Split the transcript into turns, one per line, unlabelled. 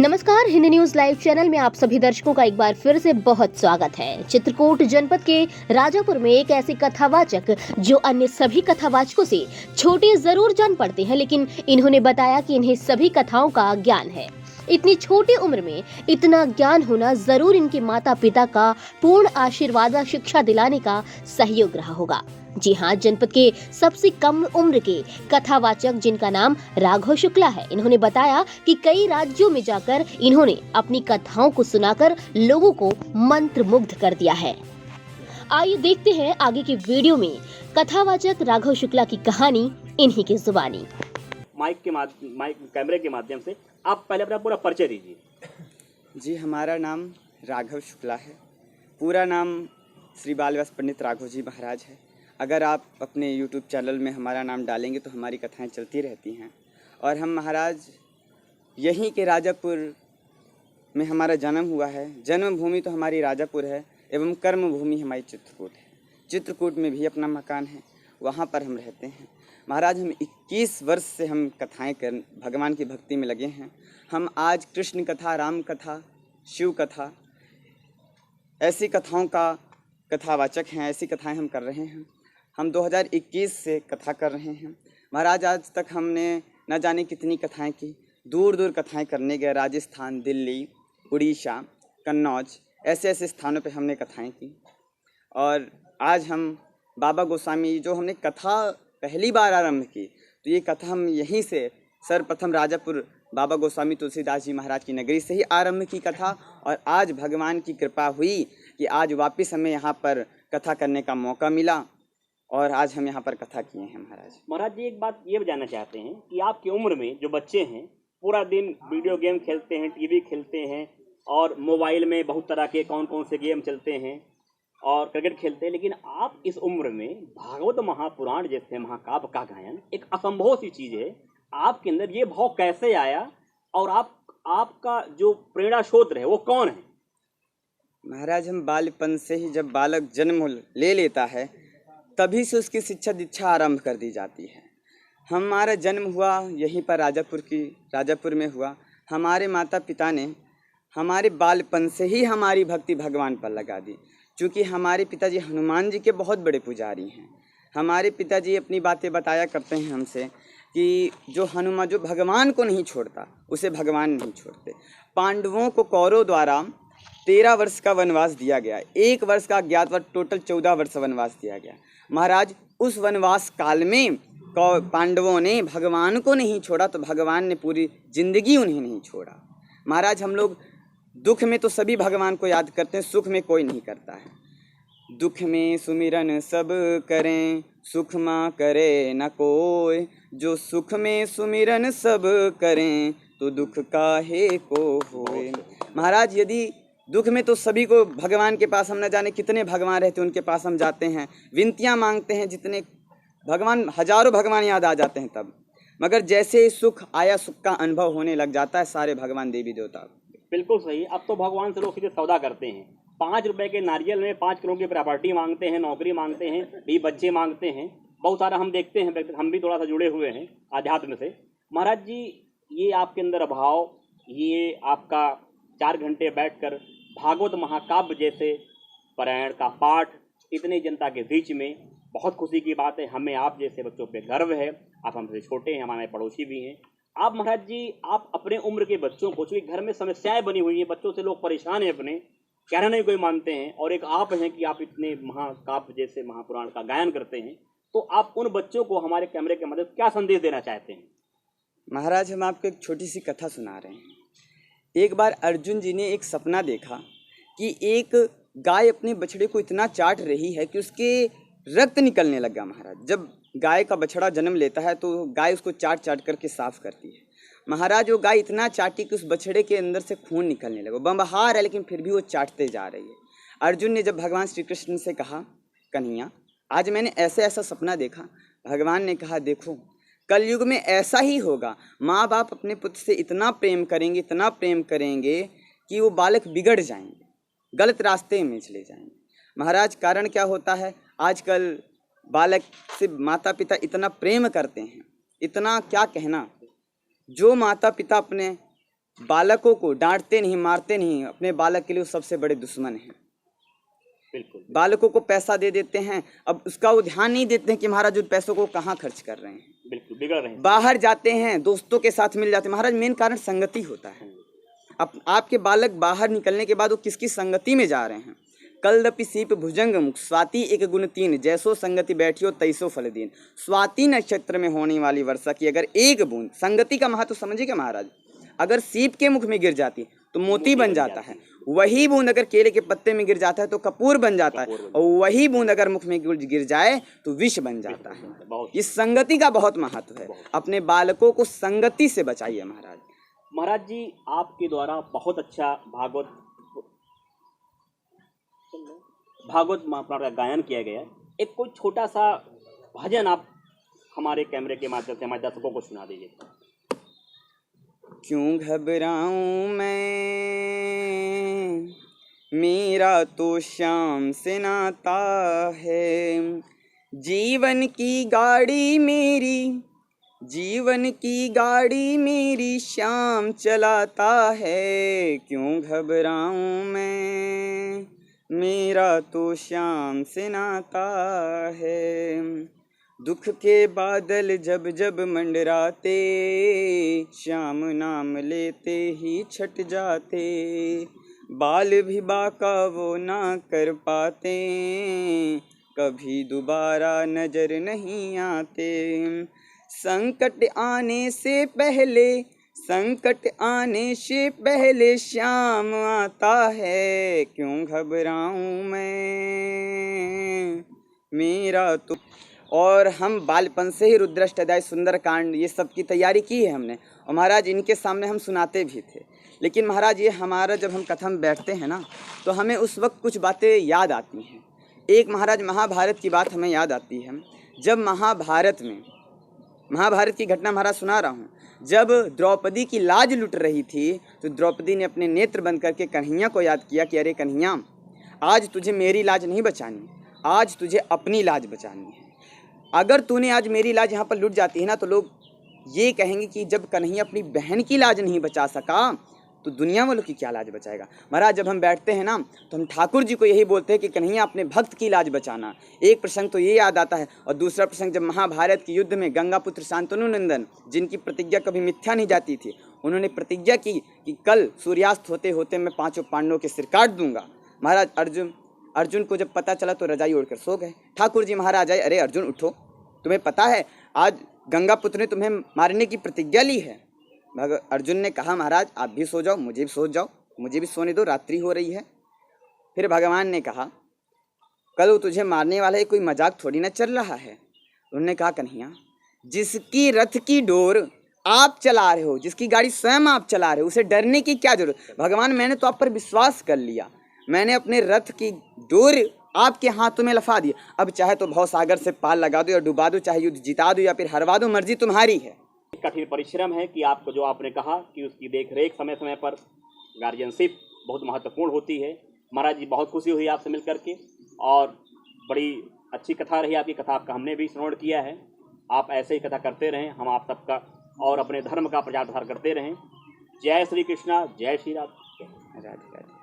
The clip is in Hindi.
नमस्कार, हिंदी न्यूज लाइव चैनल में आप सभी दर्शकों का एक बार फिर से बहुत स्वागत है। चित्रकूट जनपद के राजापुर में एक ऐसे कथावाचक जो अन्य सभी कथावाचकों से छोटे जरूर जान पड़ते हैं, लेकिन इन्होंने बताया कि इन्हें सभी कथाओं का ज्ञान है। इतनी छोटी उम्र में इतना ज्ञान होना जरूर इनके माता पिता का पूर्ण आशीर्वाद और शिक्षा दिलाने का सहयोग रहा होगा। जी हाँ, जनपद के सबसे कम उम्र के कथावाचक जिनका नाम राघव शुक्ला है, इन्होंने बताया कि कई राज्यों में जाकर इन्होंने अपनी कथाओं को सुनाकर लोगों को मंत्रमुग्ध कर दिया है। आइए देखते हैं आगे की वीडियो में कथावाचक राघव शुक्ला की कहानी इन्हीं की जुबानी।
माइक कैमरे के माध्यम से आप पहले अपना पूरा परिचय दीजिए।
जी, हमारा नाम राघव शुक्ला है। पूरा नाम श्री बालव्यास पंडित राघव जी महाराज है। अगर आप अपने YouTube चैनल में हमारा नाम डालेंगे तो हमारी कथाएं चलती रहती हैं। और हम महाराज यहीं के राजापुर में हमारा जन्म हुआ है। जन्मभूमि तो हमारी राजापुर है एवं कर्मभूमि हमारी चित्रकूट है। चित्रकूट में भी अपना मकान है, वहाँ पर हम रहते हैं। महाराज हम 21 वर्ष से हम कथाएँ कर भगवान की भक्ति में लगे हैं। हम आज कृष्ण कथा, राम कथा, शिव कथा, ऐसी कथाओं का कथावाचक हैं। ऐसी कथाएं हम कर रहे हैं। हम 2021 से कथा कर रहे हैं। महाराज आज तक हमने न जाने कितनी कथाएं की, दूर दूर कथाएं करने गए। राजस्थान, दिल्ली, उड़ीसा, कन्नौज, ऐसे ऐसे स्थानों पे हमने कथाएं की। और आज हम बाबा गोस्वामी, जो हमने कथा पहली बार आरंभ की, तो ये कथा हम यहीं से सर्वप्रथम राजापुर बाबा गोस्वामी तुलसीदास जी महाराज की नगरी से ही आरंभ की कथा। और आज भगवान की कृपा हुई कि आज वापस हमें यहाँ पर कथा करने का मौका मिला और आज हम यहाँ पर कथा किए हैं।
महाराज जी, एक बात ये जानना चाहते हैं कि आपकी उम्र में जो बच्चे हैं पूरा दिन वीडियो गेम खेलते हैं, टीवी खेलते हैं और मोबाइल में बहुत तरह के कौन कौन से गेम चलते हैं और क्रिकेट खेलते हैं, लेकिन आप इस उम्र में भागवत महापुराण जैसे महाकाव्य का गायन एक असंभव सी चीज़ है। आपके अंदर ये भाव कैसे आया और आपका जो प्रेरणा स्रोत है वो कौन है?
महाराज, हम बालपन से ही, जब बालक जन्म ले लेता है तभी से उसकी शिक्षा दीक्षा आरंभ कर दी जाती है। हमारा जन्म हुआ यहीं पर राजापुर में हुआ। हमारे माता पिता ने हमारे बालपन से ही हमारी भक्ति भगवान पर लगा दी। चूँकि हमारे पिताजी हनुमान जी के बहुत बड़े पुजारी हैं। हमारे पिताजी अपनी बातें बताया करते हैं हमसे कि जो हनुमान, जो भगवान को नहीं छोड़ता उसे भगवान नहीं छोड़ते। पांडवों को कौरवों द्वारा 13 वर्ष का वनवास दिया गया, 1 वर्ष का अज्ञातवास, टोटल 14 वर्ष वनवास दिया गया। महाराज, उस वनवास काल में पांडवों ने भगवान को नहीं छोड़ा तो भगवान ने पूरी जिंदगी उन्हें नहीं छोड़ा। महाराज, हम लोग दुख में तो सभी भगवान को याद करते हैं, सुख में कोई नहीं करता है। दुख में सुमिरन सब करें, सुख माँ करे न कोई। जो सुख में सुमिरन सब करें तो दुख काहे को होए। महाराज, यदि दुख में तो सभी को भगवान के पास, हम न जाने कितने भगवान रहते हैं, उनके पास हम जाते हैं, विनतियाँ मांगते हैं, जितने भगवान, हजारों भगवान याद आ जाते हैं तब। मगर जैसे ही सुख आया, सुख का अनुभव होने लग जाता है, सारे भगवान देवी देवता।
बिल्कुल सही। अब तो भगवान से लोग सीधे सौदा करते हैं। 5 रुपए के नारियल में 5 करोड़ की प्रॉपर्टी मांगते हैं, नौकरी मांगते हैं, भी बच्चे मांगते हैं। बहुत सारा हम देखते हैं, हम भी थोड़ा सा जुड़े हुए हैं आध्यात्म से। महाराज जी, ये आपके अंदर अभाव, ये आपका 4 घंटे बैठकर भागवत महाकाव्य जैसे पारायण का पाठ इतनी जनता के बीच में, बहुत खुशी की बात है। हमें आप जैसे बच्चों पे गर्व है। आप हमसे छोटे हैं, हमारे पड़ोसी भी हैं। आप महाराज जी, आप अपने उम्र के बच्चों को, चूँकि घर में समस्याएं बनी हुई हैं, बच्चों से लोग परेशान हैं, अपने कहना नहीं कोई मानते हैं, और एक आप हैं कि आप इतने महाकाव्य जैसे महापुराण का गायन करते हैं, तो आप उन बच्चों को हमारे कैमरे के मदद क्या संदेश देना चाहते हैं?
महाराज, हम आपको एक छोटी सी कथा सुना रहे हैं। एक बार अर्जुन जी ने एक सपना देखा कि एक गाय अपने बछड़े को इतना चाट रही है कि उसके रक्त निकलने लगा। महाराज, जब गाय का बछड़ा जन्म लेता है तो गाय उसको चाट चाट करके साफ करती है। महाराज, वो गाय इतना चाटी कि उस बछड़े के अंदर से खून निकलने लगा। बम्बहार है लेकिन फिर भी वो चाटते जा रही है। अर्जुन ने जब भगवान श्री कृष्ण से कहा, कन्हैया, आज मैंने ऐसे ऐसा सपना देखा। भगवान ने कहा, देखो, कलयुग में ऐसा ही होगा। माँ बाप अपने पुत्र से इतना प्रेम करेंगे, इतना प्रेम करेंगे कि वो बालक बिगड़ जाएंगे, गलत रास्ते में चले जाएंगे। महाराज, कारण क्या होता है? आजकल बालक से माता पिता इतना प्रेम करते हैं, इतना क्या कहना। जो माता पिता अपने बालकों को डांटते नहीं, मारते नहीं, अपने बालक के लिए वो सबसे बड़े दुश्मन हैं।
बिल्कुल
बालकों को पैसा दे देते हैं, अब उसका वो ध्यान नहीं देते हैं कि महाराज उन पैसों को कहाँ खर्च कर रहे हैं।
बिल्कुल बिगड़ रहे हैं।
बाहर जाते हैं, दोस्तों के साथ मिल जाते हैं। महाराज मेन कारण संगति होता है। आपके बालक बाहर निकलने के बाद वो किसकी संगति में जा रहे हैं। कलदपि सीप भुजंग मुख स्वाति एक गुण तीन, जैसो संगति बैठियो तैसो फल दीन। स्वाति नक्षत्र में होने वाली वर्षा की अगर एक बूंद, संगति का महत्व समझिएगा महाराज, अगर सीप के मुख में गिर जाती तो मोती बन जाता है, वही बूंद अगर केले के पत्ते में गिर जाता है तो कपूर बन जाता है, और वही बूंद अगर मुख में गिर जाए तो विष बन जाता है। इस संगति का बहुत महत्व है। अपने बालकों को संगति से बचाइए महाराज।
महाराज जी आपके द्वारा बहुत अच्छा भागवत महापुराण का गायन किया गया। एक कोई छोटा सा भजन आप हमारे कैमरे के माध्यम से हमारे दर्शकों को सुना दीजिए।
क्यों घबराऊं मैं, मेरा तो श्याम से नाता है। जीवन की गाड़ी मेरी, जीवन की गाड़ी मेरी श्याम चलाता है। क्यों घबराऊं मैं, मेरा तो श्याम से नाता है। दुख के बादल जब जब मंडराते, श्याम नाम लेते ही छट जाते। बाल भी बाका वो ना कर पाते, कभी दोबारा नजर नहीं आते। संकट आने से पहले, संकट आने से पहले श्याम आता है। क्यों घबराऊं मैं, मेरा तो। और हम बालपन से ही रुद्राष्टकाय, सुंदरकांड, ये सब की तैयारी की है हमने, और महाराज इनके सामने हम सुनाते भी थे। लेकिन महाराज ये हमारा जब हम कथा में बैठते हैं ना, तो हमें उस वक्त कुछ बातें याद आती हैं। एक महाराज महाभारत की बात हमें याद आती है। जब महाभारत में, महाभारत की घटना महाराज सुना रहा हूँ, जब द्रौपदी की लाज लुट रही थी तो द्रौपदी ने अपने नेत्र बंद करके कन्हैया को याद किया कि अरे कन्हैया, आज तुझे मेरी लाज नहीं बचानी, आज तुझे अपनी लाज बचानी है। अगर तूने आज मेरी लाज यहाँ पर लुट जाती है ना, तो लोग ये कहेंगे कि जब कन्हैया अपनी बहन की लाज नहीं बचा सका तो दुनिया वालों की क्या लाज बचाएगा। महाराज जब हम बैठते हैं ना, तो हम ठाकुर जी को यही बोलते हैं कि कन्हैया अपने भक्त की लाज बचाना। एक प्रसंग तो ये याद आता है, और दूसरा प्रसंग जब महाभारत के युद्ध में गंगा पुत्र शांतनु नंदन, जिनकी प्रतिज्ञा कभी मिथ्या नहीं जाती थी, उन्होंने प्रतिज्ञा की कि कल सूर्यास्त होते होते मैं 5 पांडवों के सिर काट दूंगा। महाराज अर्जुन को जब पता चला तो रजाई ओढ़कर सो गए। ठाकुर जी महाराज आए, अरे अर्जुन उठो, तुम्हें पता है आज गंगा पुत्र ने तुम्हें मारने की प्रतिज्ञा ली है। अर्जुन ने कहा महाराज आप भी सो जाओ, मुझे भी सो जाओ, मुझे भी सोने दो, रात्रि हो रही है। फिर भगवान ने कहा कल वो तुझे मारने वाला है, कोई मजाक थोड़ी ना चल रहा है। उन्होंने कहा कन्हैया, जिसकी रथ की डोर आप चला रहे हो, जिसकी गाड़ी स्वयं आप चला रहे हो, उसे डरने की क्या जरूरत। भगवान मैंने तो आप पर विश्वास कर लिया, मैंने अपने रथ की डोर आपके हाथों में लफा दी, अब चाहे तो भवसागर से पार लगा दो या डुबा दो, चाहे युद्ध जिता दो या फिर हरवा दो, मर्जी तुम्हारी है।
कठिन परिश्रम है कि आपको जो आपने कहा कि उसकी देख रेख समय समय पर गार्जियनशिप बहुत महत्वपूर्ण होती है। महाराज जी बहुत खुशी हुई आपसे मिल करके, और बड़ी अच्छी कथा रही आपकी। कथा आपका हमने भी श्रवण किया है। आप ऐसे ही कथा करते रहें, हम आप सबका और अपने धर्म का प्रचार प्रसार करते रहें। जय श्री कृष्णा, जय श्री राधे।